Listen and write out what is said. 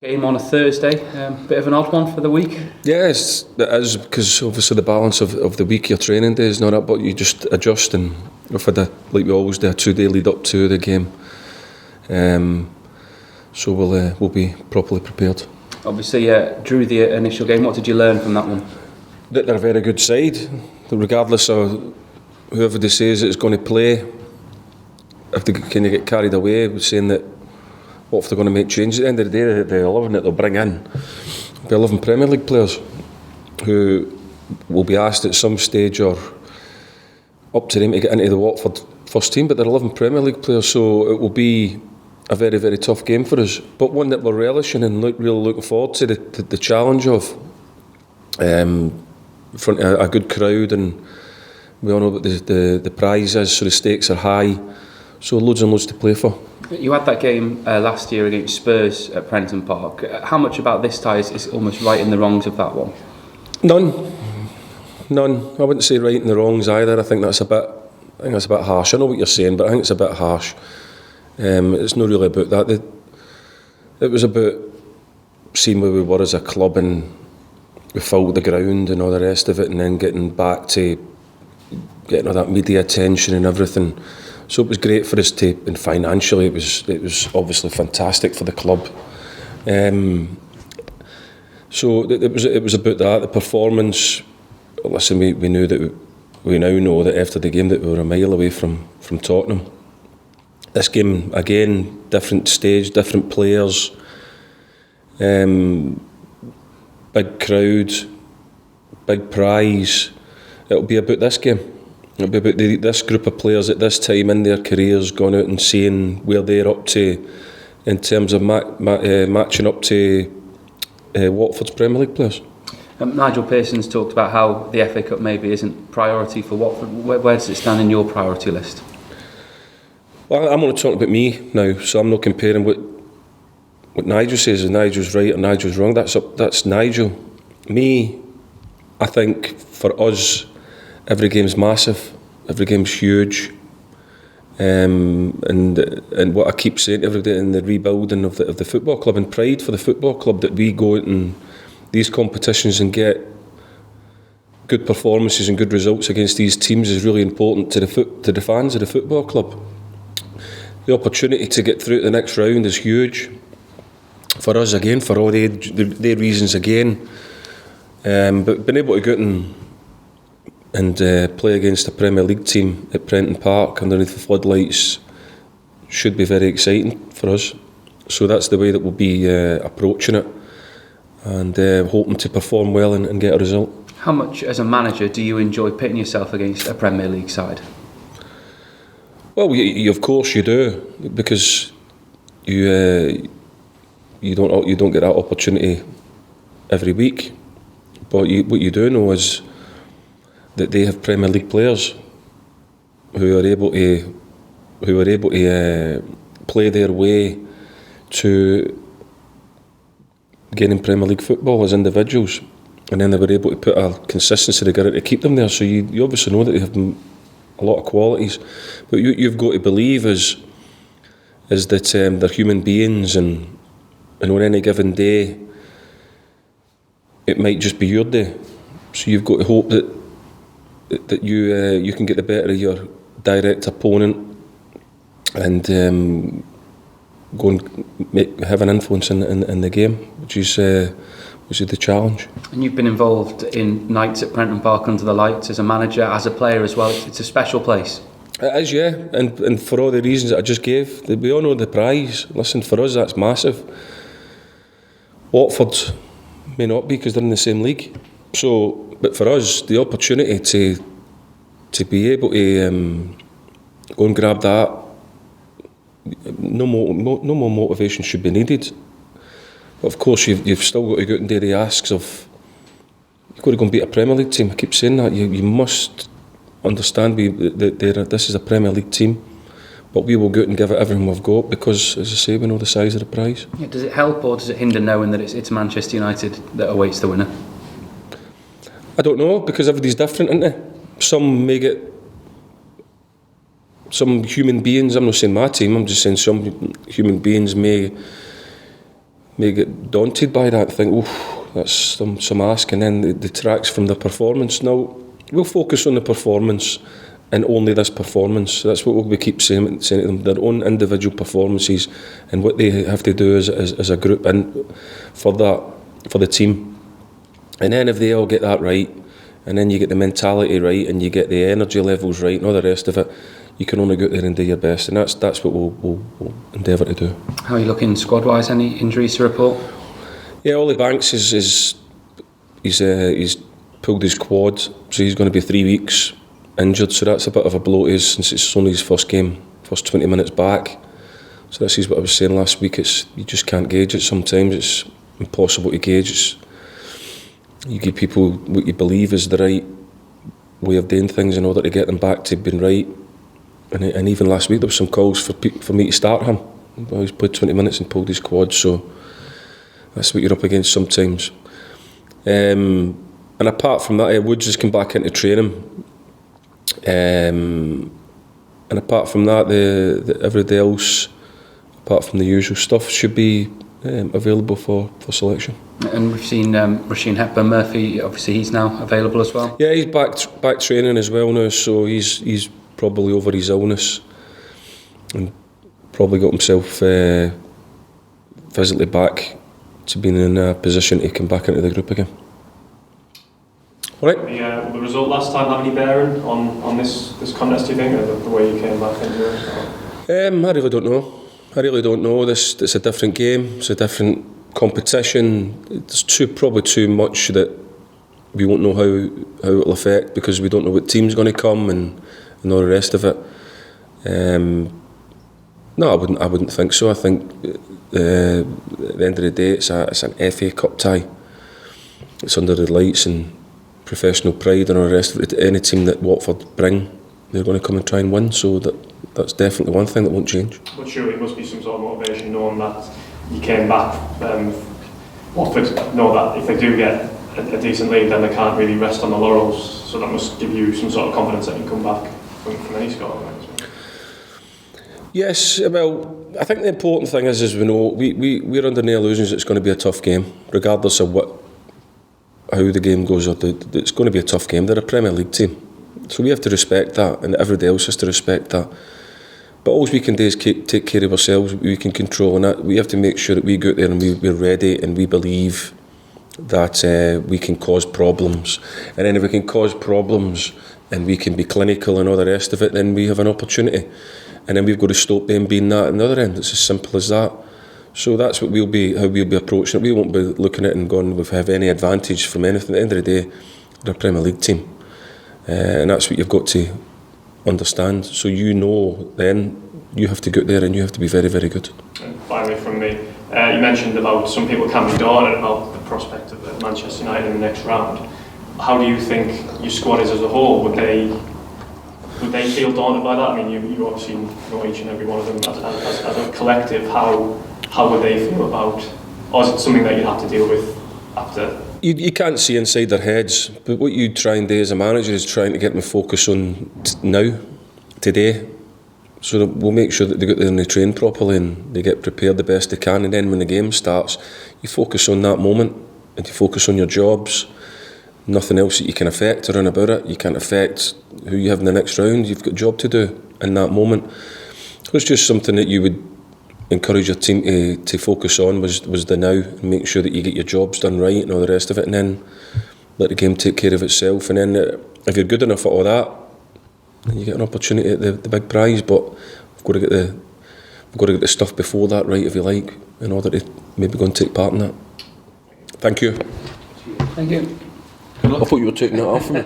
Game on a Thursday, bit of an odd one for the week. Yeah, it is because obviously the balance of the week, your training day is not up, but you just adjust, and we've had like we always do, a 2-day lead up to the game. So we'll be properly prepared. Obviously, drew the initial game. What did you learn from that one? That they're a very good side, regardless of whoever they say is going to play. If they kind of get carried away with saying that, what if they're going to make changes at the end of the day? The 11 that they'll bring in will be 11 Premier League players who will be asked at some stage or up to them to get into the Watford first team, but they're 11 Premier League players, so it will be a very, very tough game for us, but one that we're relishing and really looking forward to the challenge of in front of a good crowd, and we all know what the prize is, so the stakes are high, so loads and loads to play for. You had that game last year against Spurs at Prenton Park. How much about this tie is almost righting the wrongs of that one? None. I wouldn't say righting the wrongs either. I think that's a bit harsh. I know what you're saying, but I think it's a bit harsh. It's not really about that. It was about seeing where we were as a club, and we filled the ground and all the rest of it, and then getting back to getting all that media attention and everything. So it was great for us to, and financially it was obviously fantastic for the club. So it was about that. The performance. Listen, we knew that we now know that after the game that we were a mile away from Tottenham. This game again, different stage, different players, big crowd, big prize. It'll be about this game. It'll be about this group of players at this time in their careers going out and seeing where they're up to in terms of matching up to Watford's Premier League players. Nigel Pearson's talked about how the FA Cup maybe isn't priority for Watford. Where does it stand in your priority list? Well, I'm only talking about me now, so I'm not comparing what Nigel says, and Nigel's right or Nigel's wrong. That's Nigel. Me, I think for us, every game's massive, every game's huge, and what I keep saying every day in the rebuilding of the football club, and pride for the football club, that we go out in these competitions and get good performances and good results against these teams is really important to the fans of the football club. The opportunity to get through to the next round is huge for us again, for all their reasons again. But being able to go out and play against a Premier League team at Prenton Park underneath the floodlights should be very exciting for us. So that's the way that we'll be approaching it, and hoping to perform well and get a result. How much as a manager do you enjoy pitting yourself against a Premier League side? Well, you of course you do, because you don't get that opportunity every week. But what you do know is that they have Premier League players who are able to play their way to gaining Premier League football as individuals, and then they were able to put a consistency together to keep them there. So you obviously know that they have a lot of qualities, but you've got to believe is that they're human beings, and on any given day it might just be your day. So you've got to hope that you can get the better of your direct opponent and go and have an influence in the game, which is the challenge. And you've been involved in nights at Prenton Park under the lights as a manager, as a player as well. It's a special place. It is, yeah, and for all the reasons that I just gave, we all know the prize. Listen, for us that's massive. Watford may not be because they're in the same league. So, but for us, the opportunity to be able to go and grab that, no more motivation should be needed. But of course, you've still got to go out and do the asks of, you've got to go and beat a Premier League team. I keep saying that. You must understand this is a Premier League team, but we will go out and give it everything we've got, because, as I say, we know the size of the prize. Yeah, does it help or does it hinder knowing that it's Manchester United that awaits the winner? I don't know, because everybody's different, isn't it? Some may get, some human beings, I'm not saying my team, I'm just saying some human beings may may get daunted by that and think, oh, that's some ask, and then it detracts from the performance. Now, we'll focus on the performance and only this performance. That's what we keep saying to them, their own individual performances and what they have to do as a group and for the team. And then if they all get that right, and then you get the mentality right, and you get the energy levels right, and all the rest of it, you can only go out there and do your best, and that's what we'll endeavour to do. How are you looking squad-wise? Any injuries to report? Yeah, Ollie Banks he's pulled his quad, so he's going to be 3 weeks injured. So that's a bit of a blow to us since it's only his first game, first 20 minutes back. So this is what I was saying last week. You just can't gauge it. Sometimes it's impossible to gauge. You give people what you believe is the right way of doing things in order to get them back to being right. And even last week there was some calls for me to start him. Well, he's played 20 minutes and pulled his quad, so that's what you're up against sometimes. And apart from that, Woods has come back into training. And apart from that, the everyday else, apart from the usual stuff, should be available for selection. And we've seen Rasheen Hepburn-Murphy, obviously he's now available as well. Yeah, he's back training as well now, so he's probably over his illness and probably got himself physically back to being in a position to come back into the group again. All right. Will the result last time have any bearing on this contest, do you think, or the way you came back into it? I really don't know. It's a different game. It's a different competition. It's probably too much that we won't know how it'll affect, because we don't know what team's going to come and all the rest of it. No, I wouldn't think so. I think at the end of the day, it's an FA Cup tie. It's under the lights and professional pride and all the rest of it. Any team that Watford bring, they're going to come and try and win. So that's definitely one thing that won't change. But surely it must be some sort of motivation knowing that you came back. Watford know that if they do get a decent lead, then they can't really rest on the laurels. So that must give you some sort of confidence that you can come back from any score. Yes, well, I think the important thing is we know we're under no illusions it's going to be a tough game, regardless of how the game goes. It's going to be a tough game. They're a Premier League team, so we have to respect that, and everybody else has to respect that. But all we can do is take care of ourselves. We can control, and that we have to make sure that we go out there and we're ready, and we believe that we can cause problems. And then if we can cause problems and we can be clinical and all the rest of it, then we have an opportunity. And then we've got to stop them being that at the other end. It's as simple as that. So that's what how we'll be approaching it. We won't be looking at it and going, we have any advantage from anything. At the end of the day, they're a Premier League team. And that's what you've got to understand. So then you have to go out there and you have to be very, very good. And finally from me, you mentioned about some people can be daunted about the prospect of Manchester United in the next round. How do you think your squad is as a whole? Would they feel daunted by that? I mean, you obviously know each and every one of them as a collective. How would they feel about, or is it something that you have to deal with after? You can't see inside their heads, but what you try and do as a manager is trying to get them focused on today. So that we'll make sure that they get there and they train properly and they get prepared the best they can. And then when the game starts, you focus on that moment and you focus on your jobs. Nothing else that you can affect around about it. You can't affect who you have in the next round. You've got a job to do in that moment. So it's just something that you would encourage your team to focus on was the now, and make sure that you get your jobs done right and all the rest of it, and then let the game take care of itself. And then if you're good enough at all that, then you get an opportunity at the big prize. But we've got to get the stuff before that right, if you like, in order to maybe go and take part in that. Thank you. Thank you. I thought you were taking that off me.